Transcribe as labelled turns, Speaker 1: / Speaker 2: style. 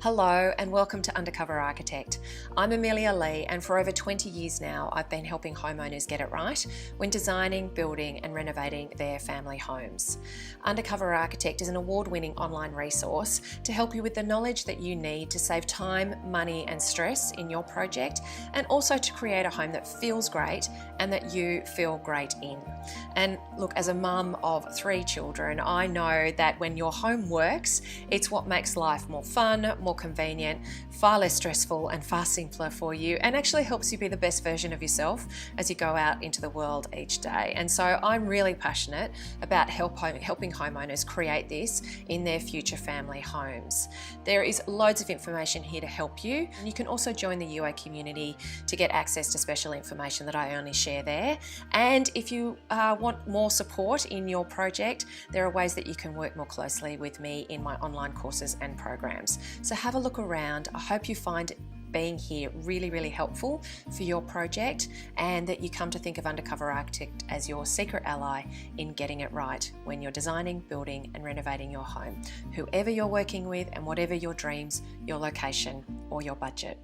Speaker 1: Hello and welcome to Undercover Architect. I'm Amelia Lee, and for over 20 years now I've been helping homeowners get it right when designing, building and renovating their family homes. Undercover Architect is an award-winning online resource to help you with the knowledge that you need to save time, money and stress in your project, and also to create a home that feels great and that you feel great in. And look, as a mum of 3 children, I know that when your home works, it's what makes life more fun, more convenient, far less stressful and far simpler for you, and actually helps you be the best version of yourself as you go out into the world each day. And so I'm really passionate about helping homeowners create this in their future family homes. There is loads of information here to help you. You can also join the UA community to get access to special information that I only share there. And if you want more support in your project, there are ways that you can work more closely with me in my online courses and programs. So have a look around. I hope you find being here really helpful for your project, and that you come to think of Undercover Architect as your secret ally in getting it right when you're designing, building and renovating your home, whoever you're working with and whatever your dreams, your location or your budget.